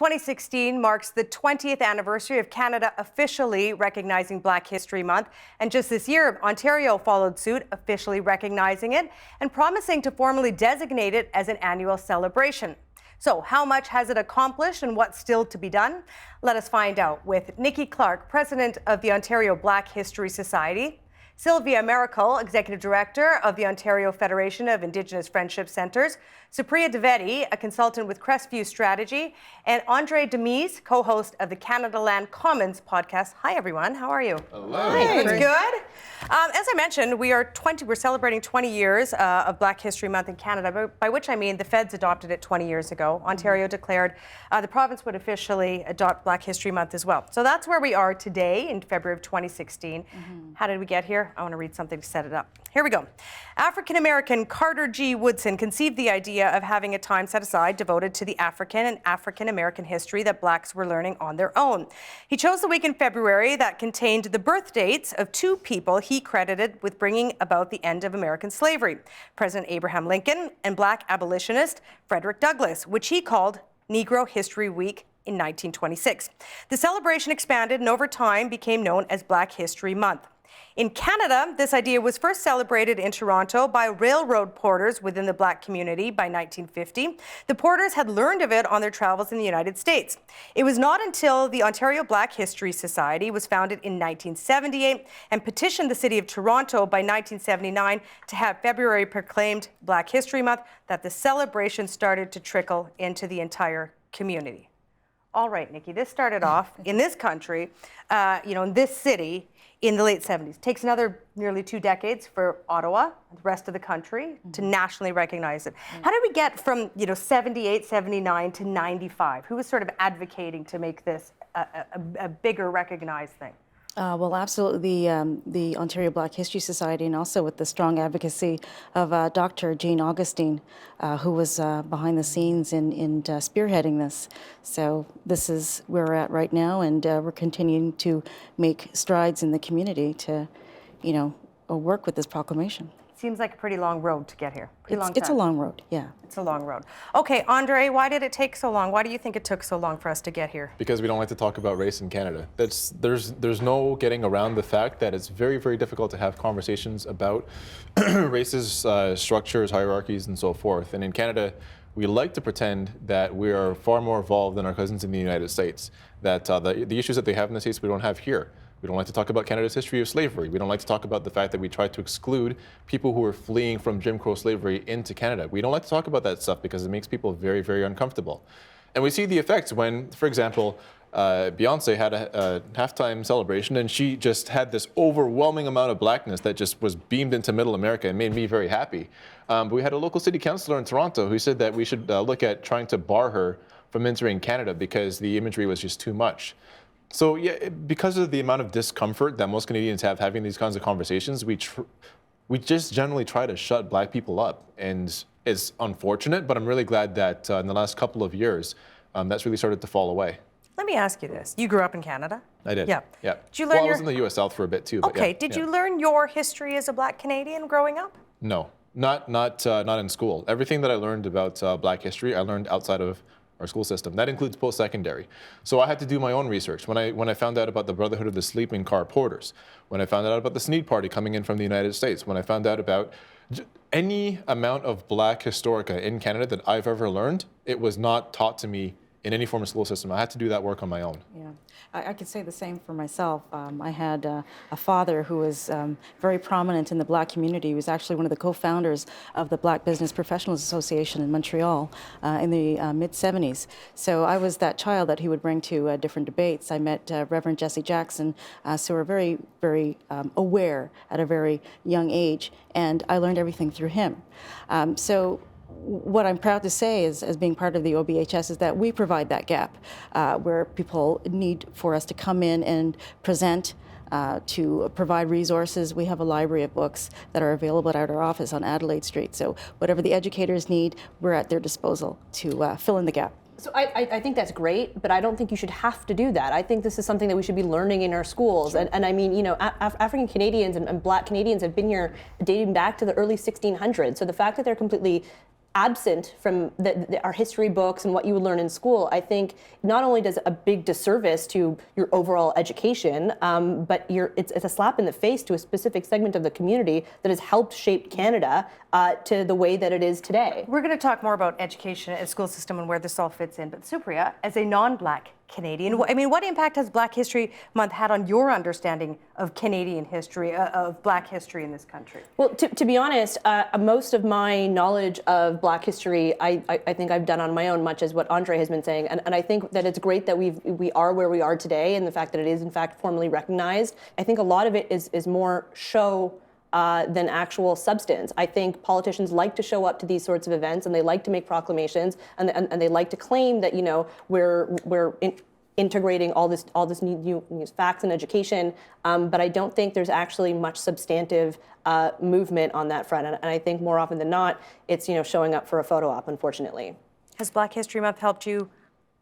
2016 marks the 20th anniversary of Canada officially recognizing Black History Month. And just this year, Ontario followed suit, officially recognizing it and promising to formally designate it as an annual celebration. So how much has it accomplished and what's still to be done? Let us find out with Nikki Clark, president of the Ontario Black History Society, Sylvia Miracle, Executive Director of the Ontario Federation of Indigenous Friendship Centres, Supriya Dwivedi, a consultant with Crestview Strategy, and Andre Demise, co-host of the Canada Land Commons podcast. Hi, everyone. How are you? Hello. Hi. Good. As I mentioned, we're celebrating 20 years of Black History Month in Canada, by which I mean the feds adopted it 20 years ago. Ontario declared the province would officially adopt Black History Month as well. So that's where we are today in February of 2016. How did we get here? I want to read something to set it up. Here we go. African-American Carter G. Woodson conceived the idea of having a time set aside devoted to the African and African-American history that Blacks were learning on their own. He chose the week in February that contained the birth dates of two people he credited with bringing about the end of American slavery, President Abraham Lincoln and Black abolitionist Frederick Douglass, which he called Negro History Week in 1926. The celebration expanded and over time became known as Black History Month. In Canada, this idea was first celebrated in Toronto by railroad porters within the Black community by 1950. The porters had learned of it on their travels in the United States. It was not until the Ontario Black History Society was founded in 1978 and petitioned the City of Toronto by 1979 to have February proclaimed Black History Month that the celebration started to trickle into the entire community. All right, Nikki, this started off in this country, in this city, in the late 70s. Takes another nearly 2 decades for Ottawa and the rest of the country to nationally recognize it. How did we get from 78, 79 to 95? Who was sort of advocating to make this a bigger recognized thing? Well, absolutely, the Ontario Black History Society, and also with the strong advocacy of Dr. Jane Augustine, who was behind the scenes in spearheading this. So this is where we're at right now, and we're continuing to make strides in the community to, work with this proclamation. Seems like a pretty long road to get here. It's a long road, yeah. It's a long road. Okay, Andre, why did it take so long? Why do you think it took so long for us to get here? Because we don't like to talk about race in Canada. There's no getting around the fact that it's very, very difficult to have conversations about races, structures, hierarchies, and so forth. And in Canada, we like to pretend that we are far more evolved than our cousins in the United States, that the issues that they have in the States we don't have here. We don't like to talk about Canada's history of slavery. We don't like to talk about the fact that we tried to exclude people who were fleeing from Jim Crow slavery into Canada. We don't like to talk about that stuff because it makes people very, very uncomfortable. And we see the effects when, for example, Beyonce had a halftime celebration and she just had this overwhelming amount of blackness that just was beamed into middle America and made me very happy. But we had a local city councillor in Toronto who said that we should look at trying to bar her from entering Canada because the imagery was just too much. So yeah, because of the amount of discomfort that most Canadians have having these kinds of conversations, we just generally try to shut Black people up. And it's unfortunate, but I'm really glad that in the last couple of years, that's really started to fall away. Let me ask you this. You grew up in Canada? I did. Yeah. Yeah. Did you learn I was in the U.S. South for a bit too. Okay. But Did you learn your history as a Black Canadian growing up? No, not in school. Everything that I learned about Black history, I learned outside of our school system. That includes post-secondary. So I had to do my own research. When I found out about the Brotherhood of the Sleeping Car Porters, when I found out about the Sneed Party coming in from the United States, when I found out about any amount of Black historica in Canada that I've ever learned, it was not taught to me in any form of school system. I had to do that work on my own. Yeah, I could say the same for myself. I had a father who was very prominent in the Black community. He was actually one of the co-founders of the Black Business Professionals Association in Montreal in the mid-70s. So I was that child that he would bring to different debates. I met Reverend Jesse Jackson, so we're very, very aware at a very young age, and I learned everything through him. So what I'm proud to say is, as being part of the OBHS, is that we provide that gap where people need for us to come in and present, to provide resources. We have a library of books that are available at our office on Adelaide Street. So whatever the educators need, we're at their disposal to fill in the gap. So I think that's great, but I don't think you should have to do that. I think this is something that we should be learning in our schools. Sure. And I mean, African Canadians and Black Canadians have been here dating back to the early 1600s. So the fact that they're completely absent from our history books and what you would learn in school, I think not only does a big disservice to your overall education, but it's a slap in the face to a specific segment of the community that has helped shape Canada to the way that it is today. We're going to talk more about education and school system and where this all fits in. But Supriya, as a non-Black Canadian, I mean, what impact has Black History Month had on your understanding of Canadian history, of Black history in this country? Well, to be honest, most of my knowledge of Black history, I think I've done on my own, much as what Andre has been saying. And I think that it's great that we are where we are today, and the fact that it is in fact formally recognized. I think a lot of it is more show than actual substance. I think politicians like to show up to these sorts of events, and they like to make proclamations, and they like to claim that, you know, we're integrating all this new facts and education, but I don't think there's actually much substantive movement on that front. And I think more often than not, it's, you know, showing up for a photo op, unfortunately. Has Black History Month helped you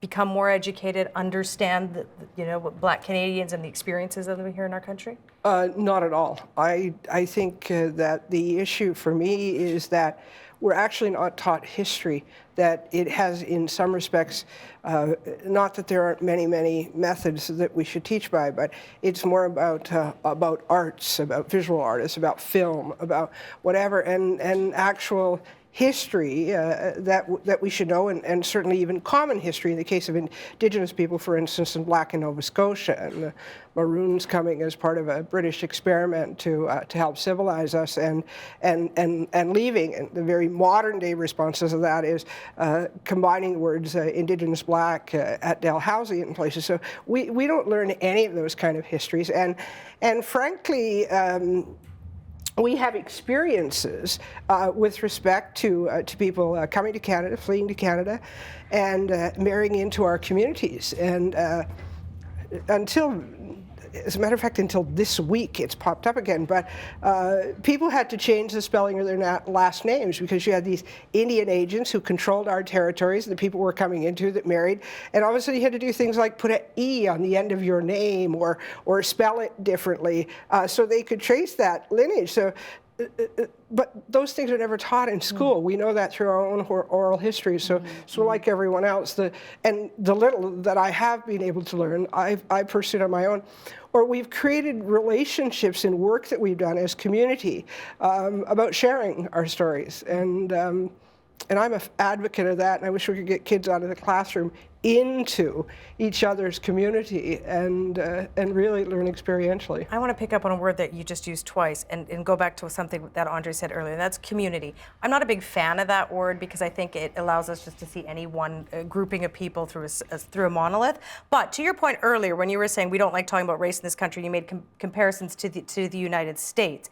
become more educated, understand what Black Canadians and the experiences of them here in our country? Not at all. I think that the issue for me is that we're actually not taught history, that it has in some respects, not that there aren't many methods that we should teach by, but it's more about arts, about visual artists, about film, about whatever, and actual history that we should know, and certainly even common history in the case of Indigenous people, for instance, in Black in Nova Scotia, and the Maroons coming as part of a British experiment to help civilize us, and leaving. And the very modern day responses of that is combining the words Indigenous Black at Dalhousie and places. So we don't learn any of those kind of histories, and frankly. We have experiences with respect to people coming to Canada, fleeing to Canada, and marrying into our communities. And as a matter of fact, until this week, it's popped up again. But people had to change the spelling of their last names because you had these Indian agents who controlled our territories, the people we're coming into that married. And all of a sudden, you had to do things like put an E on the end of your name or spell it differently so they could trace that lineage. So. But those things are never taught in school. We know that through our own oral history. So like everyone else, the little that I have been able to learn, I pursued on my own. Or we've created relationships in work that we've done as community about sharing our stories. And I'm an advocate of that, and I wish we could get kids out of the classroom into each other's community and really learn experientially. I want to pick up on a word that you just used twice and go back to something that Andre said earlier, and that's community. I'm not a big fan of that word because I think it allows us just to see any one grouping of people through a monolith. But to your point earlier, when you were saying we don't like talking about race in this country, you made comparisons to the United States.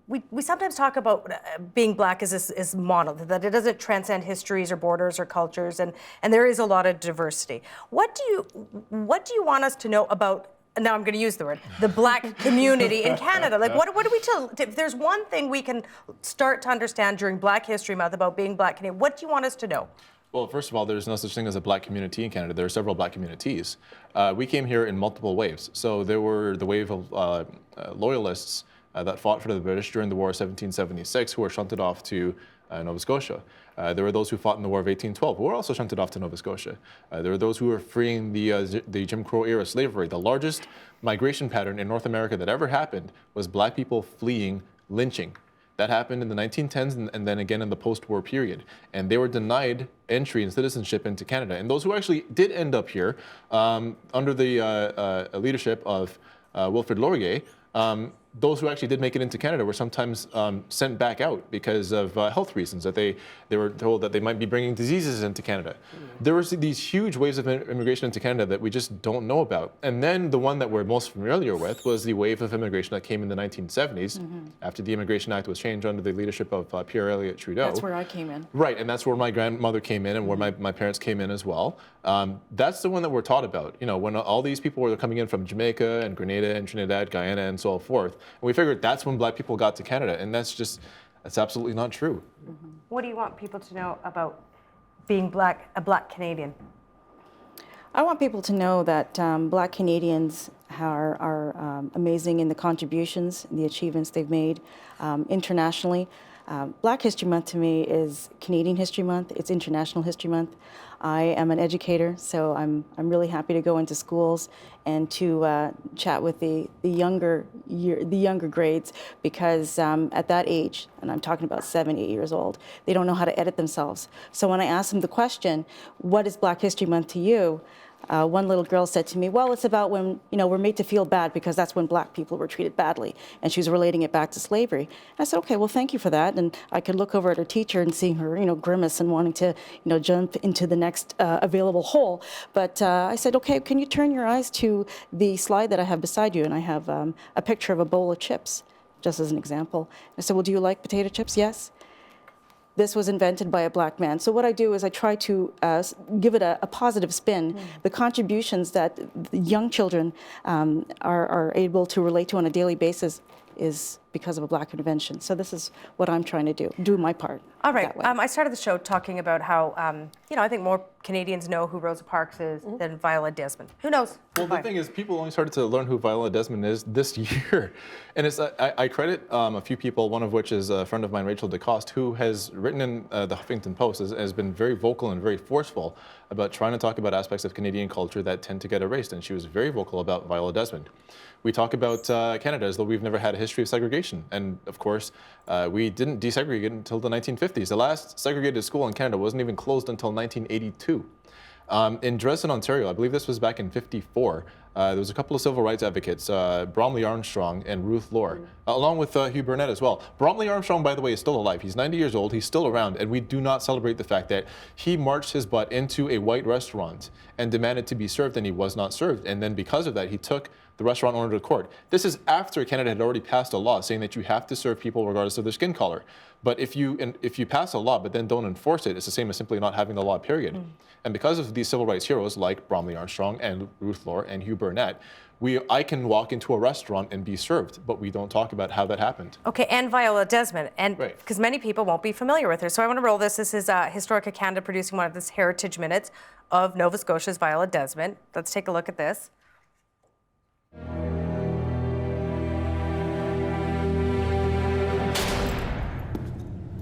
We sometimes talk about being Black as monolith, that it doesn't transcend histories or borders or cultures, and there is a lot of diversity. What do you want us to know about, now I'm going to use the word, the Black community in Canada? Like, what do we tell, if there's one thing we can start to understand during Black History Month about being Black Canadian, what do you want us to know? Well, first of all, there's no such thing as a Black community in Canada. There are several Black communities. We came here in multiple waves. So there were the wave of loyalists that fought for the British during the War of 1776, who were shunted off to Nova Scotia. There were those who fought in the War of 1812, who were also shunted off to Nova Scotia. There were those who were freeing the Jim Crow era slavery. The largest migration pattern in North America that ever happened was Black people fleeing lynching. That happened in the 1910s and then again in the post-war period. And they were denied entry and citizenship into Canada. And those who actually did end up here under the leadership of Wilfrid Laurier, those who actually did make it into Canada were sometimes sent back out because of health reasons, that they were told that they might be bringing diseases into Canada. There were these huge waves of immigration into Canada that we just don't know about. And then the one that we're most familiar with was the wave of immigration that came in the 1970s after the Immigration Act was changed under the leadership of Pierre Elliott Trudeau. That's where I came in. Right, and that's where my grandmother came in and where my parents came in as well. That's the one that we're taught about. You know, when all these people were coming in from Jamaica and Grenada and Trinidad, Guyana, and so forth. And we figured that's when Black people got to Canada, and that's absolutely not true. What do you want people to know about being a Black Canadian? I want people to know that Black Canadians are amazing in the contributions and the achievements they've made internationally. Black History Month to me is Canadian History Month. It's International History Month. I am an educator, so I'm really happy to go into schools and to chat with the younger grades, because at that age, and I'm talking about 7, 8 years old, they don't know how to edit themselves. So when I asked them the question, "What is Black History Month to you?" One little girl said to me, "Well, it's about when, we're made to feel bad because that's when black people were treated badly." And she was relating it back to slavery. I said, "Okay, well, thank you for that." And I could look over at her teacher and seeing her, grimace and wanting to, jump into the next available hole. But I said, "Okay, can you turn your eyes to the slide that I have beside you?" And I have a picture of a bowl of chips, just as an example. I said, "Well, do you like potato chips?" "Yes." This was invented by a black man. So what I do is I try to give it a positive spin. The contributions that the young children are able to relate to on a daily basis is because of a black invention. So this is what I'm trying to do my part. All right. I started the show talking about how, I think more Canadians know who Rosa Parks is than Viola Desmond. Who knows? Well, the thing is, people only started to learn who Viola Desmond is this year. And it's I credit a few people, one of which is a friend of mine, Rachel DeCoste, who has written in the Huffington Post, has been very vocal and very forceful about trying to talk about aspects of Canadian culture that tend to get erased. And she was very vocal about Viola Desmond. We talk about Canada as though we've never had a history of segregation. And of course, we didn't desegregate until the 1950s. The last segregated school in Canada wasn't even closed until 1982. In Dresden, Ontario, I believe this was back in '54, there was a couple of civil rights advocates, Bromley Armstrong and Ruth Lohr, along with Hugh Burnett as well. Bromley Armstrong, by the way, is still alive. He's 90 years old. He's still around, and we do not celebrate the fact that he marched his butt into a white restaurant and demanded to be served, and he was not served. And then because of that, he took the restaurant owner to court. This is after Canada had already passed a law saying that you have to serve people regardless of their skin color. But if you pass a law but then don't enforce it, it's the same as simply not having the law, period. And because of these civil rights heroes like Bromley Armstrong and Ruth Lohr and Hugh Burnett, I can walk into a restaurant and be served, but we don't talk about how that happened. Okay, and Viola Desmond, and Right. because many people won't be familiar with her. So I want to roll this. This is Historica Canada producing one of this Heritage Minutes of Nova Scotia's Viola Desmond. Let's take a look at this.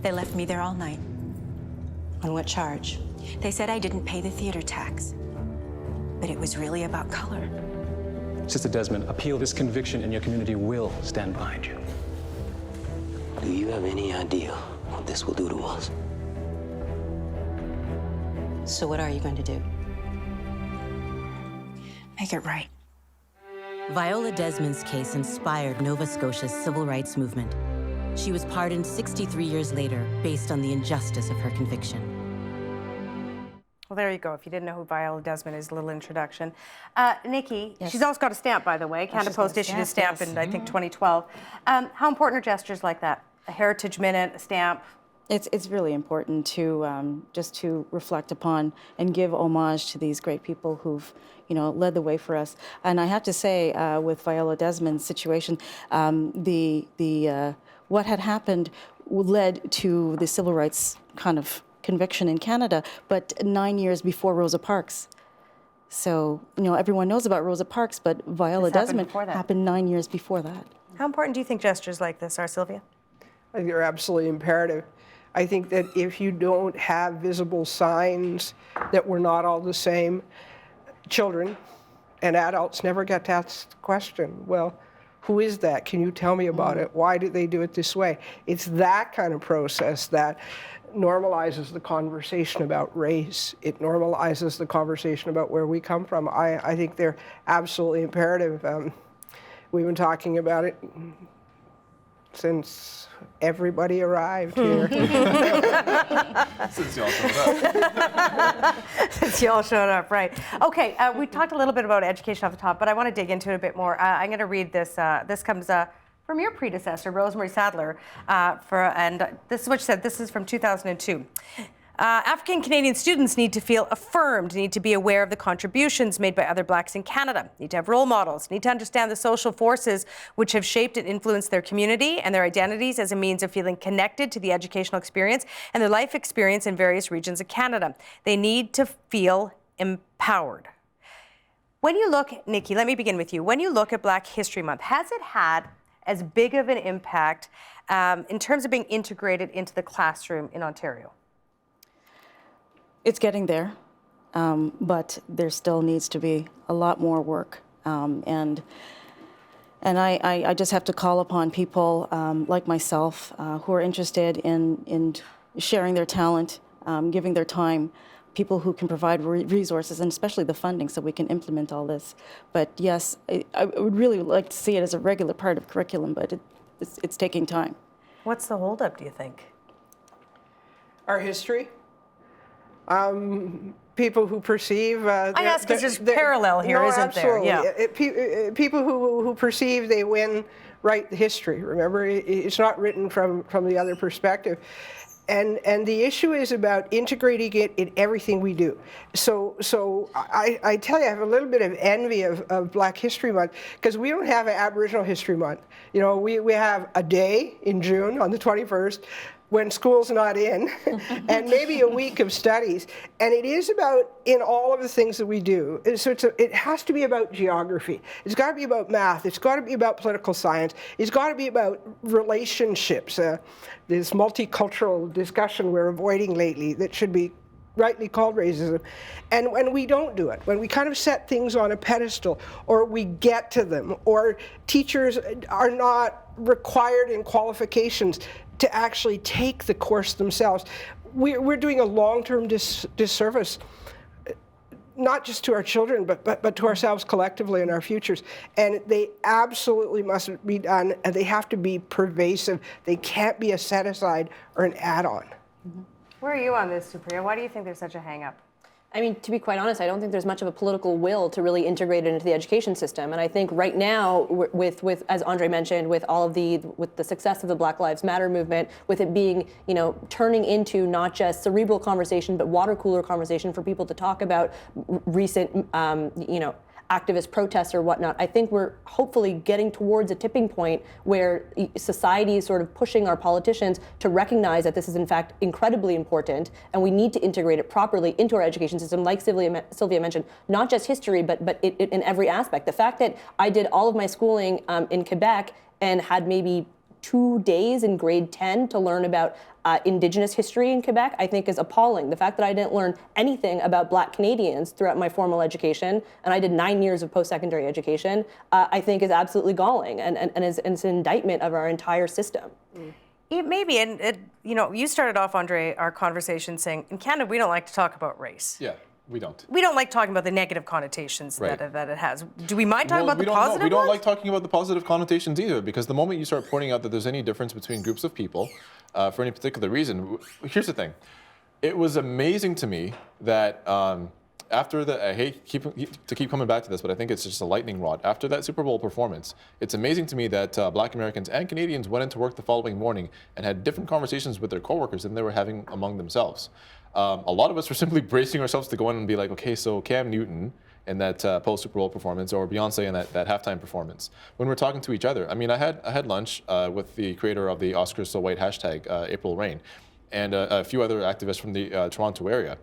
They left me there all night. On what charge? They said I didn't pay the theater tax, but it was really about color. Sister Desmond, appeal this conviction and your community will stand behind you. Do you have any idea what this will do to us? So what are you going to do? Make it right. Viola Desmond's case inspired Nova Scotia's civil rights movement. She was pardoned 63 years later based on the injustice of her conviction. Well, there you go. If you didn't know who Viola Desmond is, a little introduction. Nikki, Yes. she's also got a stamp, by the way. Canada she's got Post a issued a stamp, stamp yes. in, I think, 2012. How important are gestures like that? A Heritage Minute, a stamp? It's really important to just to reflect upon and give homage to these great people who've led the way for us. And I have to say, with Viola Desmond's situation, what had happened led to the civil rights kind of conviction in Canada, but 9 years before Rosa Parks. So everyone knows about Rosa Parks, but Viola This happened Desmond before that. happened 9 years before that. How important do you think gestures like this are, Sylvia? I think they're absolutely imperative. I think that if you don't have visible signs that we're not all the same, children and adults never get to ask the question, well, who is that? Can you tell me about it? Why did they do it this way? It's that kind of process that normalizes the conversation about race. It normalizes the conversation about where we come from. I think they're absolutely imperative. We've been talking about it since everybody arrived here. Since y'all showed up. Since you all showed up, right. Okay, we talked a little bit about education off the top, but I want to dig into it a bit more. I'm going to read this. This comes from your predecessor, Rosemary Sadler, and this is what she said. This is from 2002. African Canadian students need to feel affirmed, need to be aware of the contributions made by other Blacks in Canada, need to have role models, need to understand the social forces which have shaped and influenced their community and their identities as a means of feeling connected to the educational experience and their life experience in various regions of Canada. They need to feel empowered. When you look, Nikki, let me begin with you. When you look at Black History Month, has it had as big of an impact in terms of being integrated into the classroom in Ontario? It's getting there, but there still needs to be a lot more work. And I just have to call upon people like myself who are interested in sharing their talent, giving their time, people who can provide resources and especially the funding so we can implement all this. But yes, I would really like to see it as a regular part of curriculum, but it's taking time. What's the holdup, do you think? Our history. People who perceive. I ask because there's parallel here, isn't absolutely. there? Yeah. People who perceive they win write the history. Remember, it's not written from the other perspective. And the issue is about integrating it in everything we do. So I tell you, I have a little bit of envy of Black History Month because we don't have an Aboriginal History Month. You know, we have a day in June on the 21st when school's not in, and maybe a week of studies. And it is about, in all of the things that we do, so it has to be about geography. It's got to be about math. It's got to be about political science. It's got to be about relationships, this multicultural discussion we're avoiding lately that should be rightly called racism. And when we don't do it, when we kind of set things on a pedestal, or we get to them, or teachers are not required in qualifications to actually take the course themselves, we're doing a long-term disservice, not just to our children, but to ourselves collectively and our futures. And they absolutely must be done, and they have to be pervasive. They can't be a set-aside or an add-on. Mm-hmm. Where are you on this, Supriya? Why do you think there's such a hang-up? I mean, to be quite honest, I don't think there's much of a political will to really integrate it into the education system. And I think right now, with as Andre mentioned, with the success of the Black Lives Matter movement, with it being, turning into not just cerebral conversation, but water cooler conversation for people to talk about recent, activist protests or whatnot, I think we're hopefully getting towards a tipping point where society is sort of pushing our politicians to recognize that this is in fact incredibly important, and we need to integrate it properly into our education system, like Sylvia mentioned, not just history, but in every aspect. The fact that I did all of my schooling in Quebec and had maybe 2 days in grade 10 to learn about Indigenous history in Quebec, I think is appalling. The fact that I didn't learn anything about Black Canadians throughout my formal education, and I did 9 years of post-secondary education, I think is absolutely galling and is an indictment of our entire system. It may be, and you started off, Andre, our conversation saying, in Canada, we don't like to talk about race. Yeah. We don't. We don't like talking about the negative connotations that it has. Do we mind talking about the positive ones? We don't like talking about the positive connotations either, because the moment you start pointing out that there's any difference between groups of people for any particular reason, here's the thing. It was amazing to me that after I hate to keep coming back to this, but I think it's just a lightning rod. After that Super Bowl performance, it's amazing to me that Black Americans and Canadians went into work the following morning and had different conversations with their coworkers than they were having among themselves. A lot of us were simply bracing ourselves to go in and be like, okay, so Cam Newton in that post-Super Bowl performance, or Beyonce in that halftime performance. When we're talking to each other, I mean, I had lunch with the creator of the Oscars So White hashtag, April Rain, and a few other activists from the Toronto area.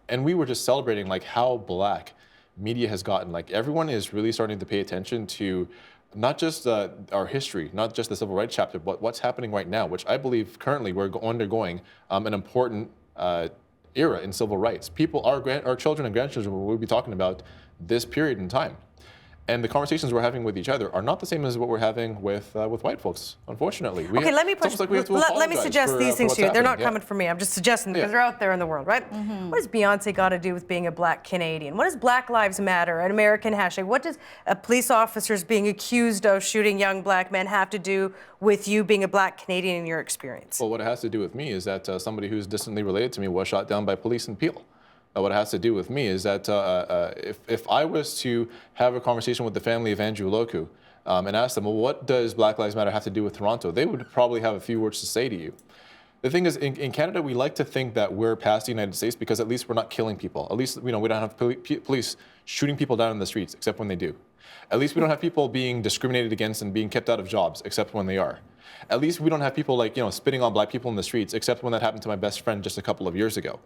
And we were just celebrating like how Black media has gotten. Like everyone is really starting to pay attention to not just our history, not just the civil rights chapter, but what's happening right now, which I believe currently we're undergoing an important era in civil rights. Our children and grandchildren will be talking about this period in time. And the conversations we're having with each other are not the same as what we're having with white folks, unfortunately. Let me suggest these things to you. They're not coming from me. I'm just suggesting because they're out there in the world, right? Mm-hmm. What does Beyonce got to do with being a Black Canadian? What does Black Lives Matter, an American hashtag? What does police officers being accused of shooting young Black men have to do with you being a Black Canadian in your experience? Well, what it has to do with me is that somebody who's distantly related to me was shot down by police in Peel. What it has to do with me is that if I was to have a conversation with the family of Andrew Loku and ask them, well, what does Black Lives Matter have to do with Toronto? They would probably have a few words to say to you. The thing is, in Canada, we like to think that we're past the United States because at least we're not killing people. At least we don't have police shooting people down in the streets, except when they do. At least we don't have people being discriminated against and being kept out of jobs, except when they are. At least we don't have people spitting on Black people in the streets, except when that happened to my best friend just a couple of years ago.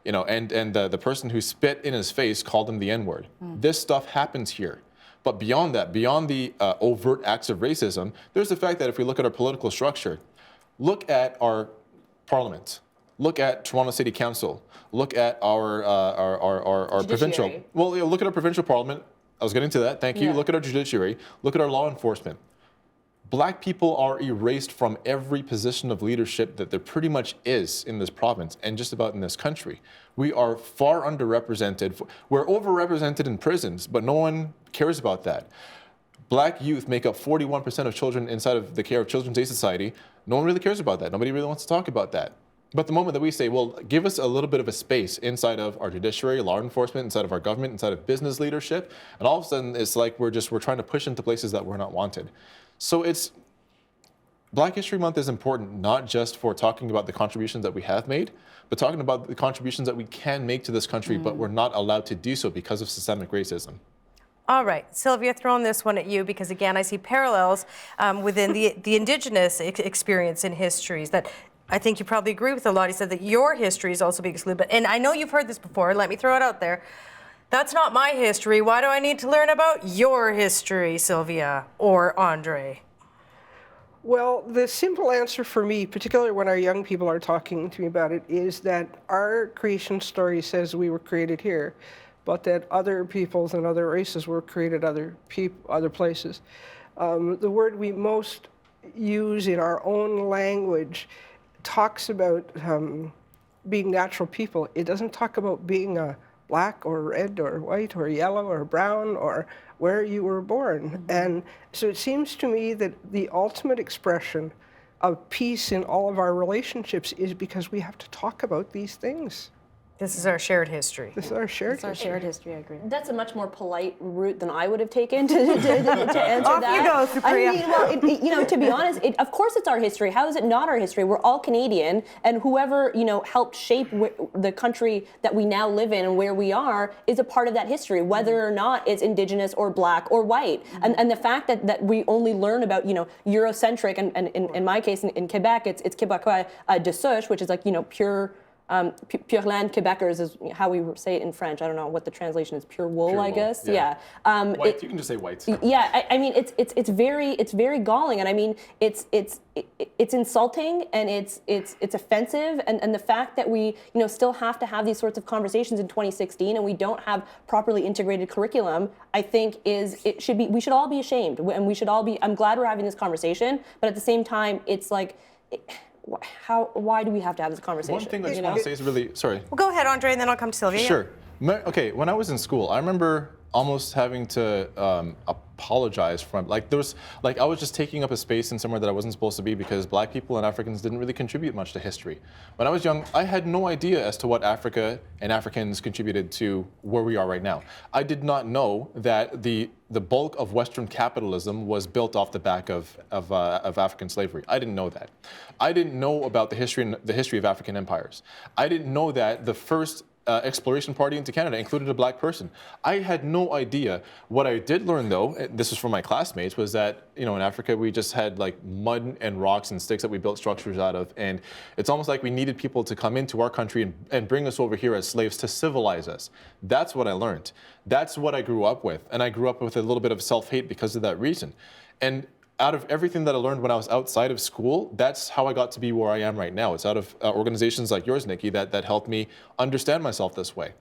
And the person who spit in his face called him the N-word. This stuff happens here. But beyond that, beyond the overt acts of racism, there's the fact that if we look at our political structure, look at our parliament, look at Toronto City Council, look at our provincial. Well, look at our provincial parliament. I was getting to that. Thank you. Yeah. Look at our judiciary. Look at our law enforcement. Black people are erased from every position of leadership that there pretty much is in this province and just about in this country. We are far underrepresented. We're overrepresented in prisons, but no one cares about that. Black youth make up 41% of children inside of the care of Children's Aid Society. No one really cares about that. Nobody really wants to talk about that. But the moment that we say, well, give us a little bit of a space inside of our judiciary, law enforcement, inside of our government, inside of business leadership, and all of a sudden it's like we're trying to push into places that we're not wanted. So Black History Month is important not just for talking about the contributions that we have made, but talking about the contributions that we can make to this country, but we're not allowed to do so because of systemic racism. All right, Sylvia, throwing this one at you because, again, I see parallels within the Indigenous experience in histories that I think you probably agree with a lot. He said that your history is also being excluded. And I know you've heard this before. Let me throw it out there. That's not my history. Why do I need to learn about your history, Sylvia or Andre? Well, the simple answer for me, particularly when our young people are talking to me about it, is that our creation story says we were created here, but that other peoples and other races were created other places. The word we most use in our own language talks about being natural people. It doesn't talk about being a black or red or white or yellow or brown or where you were born. And so it seems to me that the ultimate expression of peace in all of our relationships is because we have to talk about these things. This is our shared history. This is our shared history. Our shared history, I agree. That's a much more polite route than I would have taken to answer Off that. you go, Supriya. I mean, well, to be honest, of course it's our history. How is it not our history? We're all Canadian, and whoever helped shape the country that we now live in and where we are is a part of that history, whether or not it's Indigenous or Black or white. And the fact that we only learn about Eurocentric, and in my case in Quebec, it's Québécois de souche, which is like pure. Pure land Quebecers is how we say it in French. I don't know what the translation is. Pure wool, I guess. Yeah. White. You can just say white. Yeah. I mean, it's very galling, and I mean, it's insulting, and it's offensive, and the fact that we still have to have these sorts of conversations in 2016, and we don't have properly integrated curriculum, I think we should all be ashamed, and we should all be. I'm glad we're having this conversation, but at the same time, it's like. Why do we have to have this conversation? One thing I just want to say is really, sorry. Well, go ahead, Andre, and then I'll come to Sylvia. Sure. Okay, when I was in school, I remember almost having to apologize from, I was just taking up a space in somewhere that I wasn't supposed to be because Black people and Africans didn't really contribute much to history. When I was young, I had no idea as to what Africa and Africans contributed to where we are right now. I did not know that the bulk of Western capitalism was built off the back of African slavery. I didn't know that. I didn't know about the history of African empires. I didn't know that the first exploration party into Canada included a Black person. I had no idea. What I did learn, though, this was from my classmates, was that in Africa we just had like mud and rocks and sticks that we built structures out of, and it's almost like we needed people to come into our country and bring us over here as slaves to civilize us. That's what I learned. That's what I grew up with, and I grew up with a little bit of self-hate because of that reason. And out of everything that I learned when I was outside of school, that's how I got to be where I am right now. It's out of organizations like yours, Nikki, that helped me understand myself this way.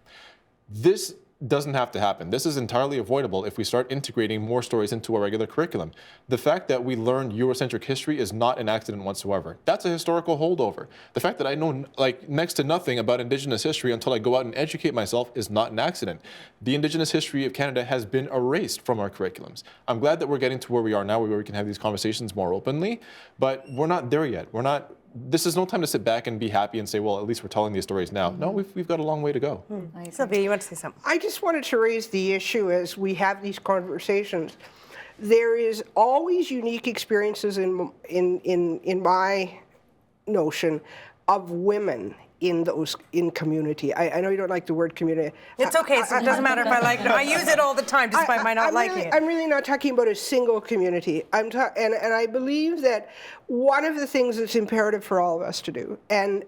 This doesn't have to happen. This is entirely avoidable if we start integrating more stories into our regular curriculum. The fact that we learn Eurocentric history is not an accident whatsoever. That's a historical holdover. The fact that I know next to nothing about Indigenous history until I go out and educate myself is not an accident. The Indigenous history of Canada has been erased from our curriculums. I'm glad that we're getting to where we are now, where we can have these conversations more openly, but we're not there yet. This is no time to sit back and be happy and say, well, at least we're telling these stories now. No, we've got a long way to go. Sylvia, you want to say something? I just wanted to raise the issue as we have these conversations. There is always unique experiences in my notion of women in community. I know you don't like the word community. It's okay. So it doesn't matter if I like it. I use it all the time, despite my not liking it. I'm really not talking about a single community. And I believe that one of the things that's imperative for all of us to do, and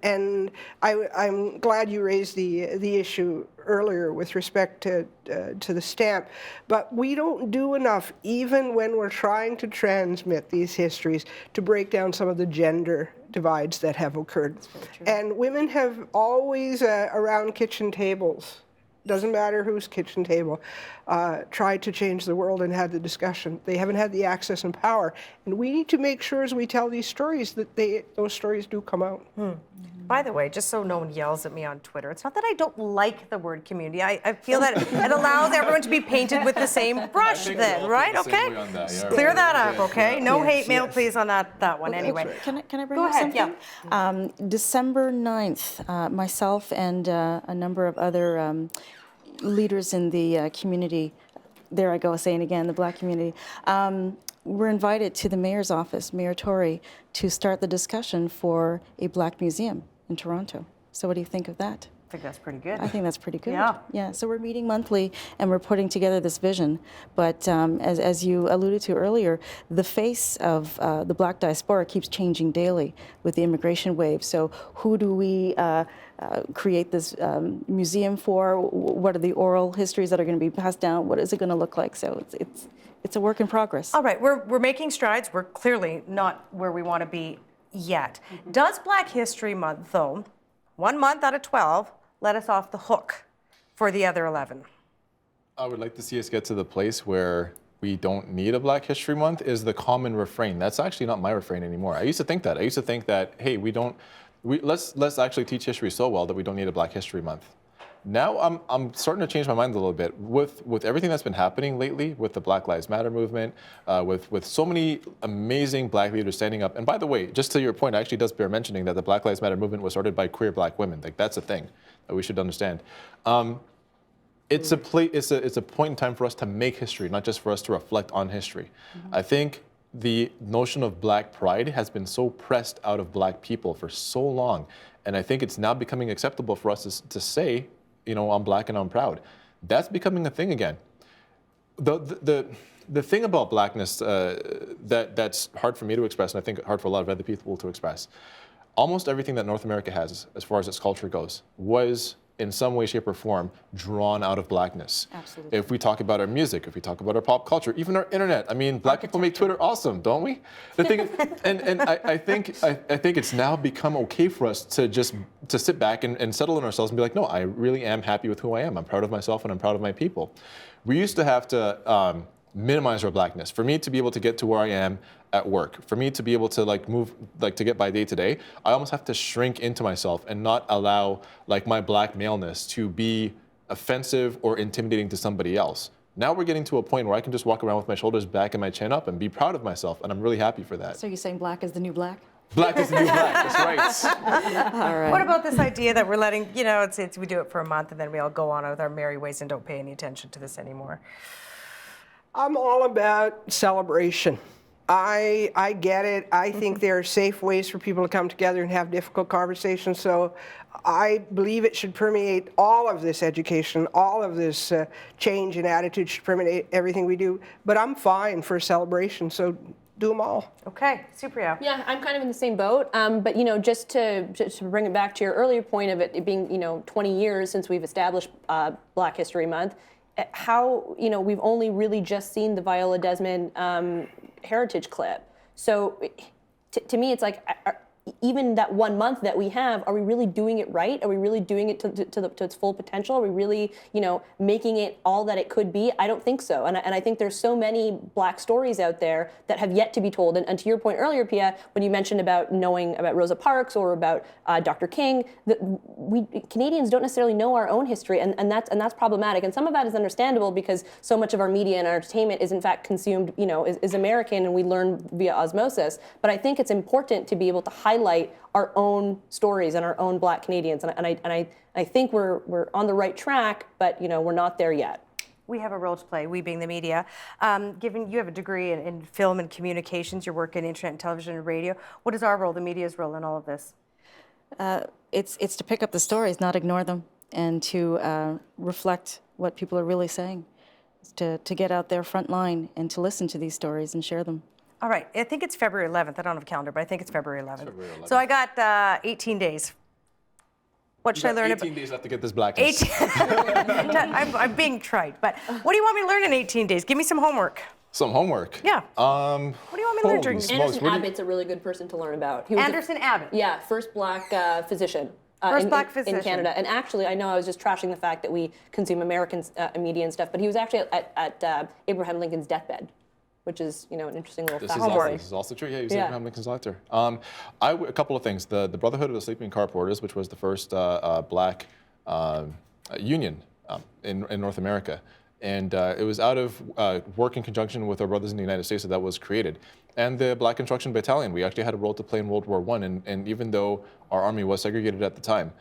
I'm glad you raised the issue earlier with respect to the stamp, but we don't do enough, even when we're trying to transmit these histories, to break down some of the gender divides that have occurred. And women have always, around kitchen tables, doesn't matter whose kitchen table, tried to change the world and had the discussion. They haven't had the access and power. And we need to make sure as we tell these stories that those stories do come out. By the way, just so no one yells at me on Twitter, it's not that I don't like the word community. I feel that it allows everyone to be painted with the same brush then, right? Okay? Clear that up, okay? No hate mail, please, on that one anyway. Can I bring Go up ahead, something? yeah. December 9th, myself and a number of other leaders in the community, there I go saying again, the Black community, were invited to the mayor's office, Mayor Tory, to start the discussion for a Black museum in Toronto. So what do you think of that? I think that's pretty good. I think that's pretty good. Yeah. Yeah. So we're meeting monthly and we're putting together this vision. But as you alluded to earlier, the face of the Black diaspora keeps changing daily with the immigration wave. So who do we create this museum for? What are the oral histories that are going to be passed down? What is it going to look like? So it's a work in progress. All right, we're making strides. We're clearly not where we want to be yet. Does Black History Month, though, 1 month out of 12, let us off the hook for the other 11? I would like to see us get to the place where we don't need a Black History Month is the common refrain. That's actually not my refrain anymore. I used to think that. I used to think that, hey, let's actually teach history so well that we don't need a Black History Month. Now I'm starting to change my mind a little bit with everything that's been happening lately with the Black Lives Matter movement, with so many amazing Black leaders standing up. And by the way, just to your point, it actually does bear mentioning that the Black Lives Matter movement was started by queer Black women. Like that's a thing that we should understand. It's a point in time for us to make history, not just for us to reflect on history. I think the notion of Black pride has been so pressed out of Black people for so long, and I think it's now becoming acceptable for us to say, you know, I'm Black and I'm proud. That's becoming a thing again. The thing about Blackness that's hard for me to express, and I think hard for a lot of other people to express, almost everything that North America has, as far as its culture goes, was in some way, shape, or form drawn out of Blackness. Absolutely. If we talk about our music, if we talk about our pop culture, even our internet, I mean, Black people make Twitter awesome, don't we? The thing, and I think it's now become okay for us to sit back and settle in ourselves and be like, no, I really am happy with who I am. I'm proud of myself and I'm proud of my people. We used to have to minimize our Blackness. For me to be able to get to where I am at work, for me to be able to move, to get by day to day, I almost have to shrink into myself and not allow my Black maleness to be offensive or intimidating to somebody else. Now we're getting to a point where I can just walk around with my shoulders back and my chin up and be proud of myself, and I'm really happy for that. So you're saying Black is the new Black? Black is the new Black, that's right. All right. What about this idea that we're letting, we do it for a month and then we all go on with our merry ways and don't pay any attention to this anymore? I'm all about celebration. I get it. I think there are safe ways for people to come together and have difficult conversations. So I believe it should permeate all of this education, all of this change in attitude should permeate everything we do. But I'm fine for a celebration, so do them all. Okay, Supriya. Yeah, I'm kind of in the same boat. But just to bring it back to your earlier point of it being 20 years since we've established Black History Month, how we've only really just seen the Viola Desmond heritage clip. So to me, it's like even that 1 month that we have, are we really doing it right? Are we really doing it to its full potential? Are we really, making it all that it could be? I don't think so. And I think there's so many Black stories out there that have yet to be told. And to your point earlier, Pia, when you mentioned about knowing about Rosa Parks or about Dr. King, we Canadians don't necessarily know our own history, and that's problematic. And some of that is understandable because so much of our media and our entertainment is in fact consumed, is American, and we learn via osmosis. But I think it's important to be able to highlight our own stories and our own Black Canadians, and I think we're on the right track, but we're not there yet. We have a role to play, we being the media. Given you have a degree in film and communications, your work in internet and television and radio, what is our role, the media's role in all of this? It's to pick up the stories, not ignore them, and to reflect what people are really saying. To get out there front line and to listen to these stories and share them. All right, I think it's February 11th. I don't have a calendar, but I think it's February 11th. February 11th. So I got 18 days. What should I learn 18 days left to get this blackness. 18. I'm being trite, but what do you want me to learn in 18 days? Give me some homework. Some homework. Yeah. What do you want me to learn during? Anderson Abbott's a really good person to learn about. He was Anderson Abbott. Yeah, first black physician. First black physician in Canada. And actually, I know I was just trashing the fact that we consume American media and stuff, but he was actually at Abraham Lincoln's deathbed, which is, you know, an interesting little fact. This is also true. Yeah, he was Abraham Lincoln's doctor. A couple of things. The Brotherhood of the Sleeping Car Porters, which was the first black union in North America. And it was out of work in conjunction with our brothers in the United States that was created. And the Black Construction Battalion, we actually had a role to play in World War I. And even though our army was segregated at the time,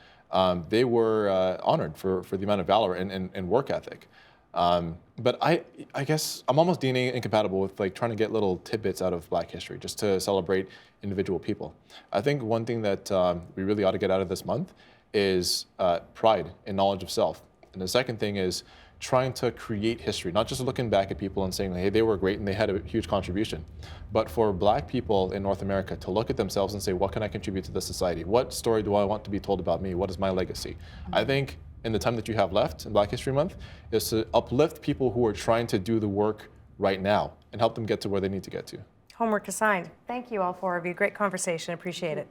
they were honored for the amount of valor and work ethic. But I guess I'm almost DNA incompatible with like trying to get little tidbits out of Black history just to celebrate individual people. I think one thing that we really ought to get out of this month is pride and knowledge of self. And the second thing is trying to create history, not just looking back at people and saying, hey, they were great and they had a huge contribution, but for Black people in North America to look at themselves and say, what can I contribute to this society? What story do I want to be told about me? What is my legacy? I think in the time that you have left in Black History Month is to uplift people who are trying to do the work right now and help them get to where they need to get to. Homework assigned. Thank you, all four of you. Great conversation. Appreciate it.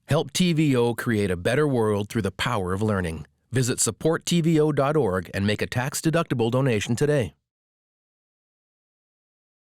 Help TVO create a better world through the power of learning. Visit supporttvo.org and make a tax-deductible donation today.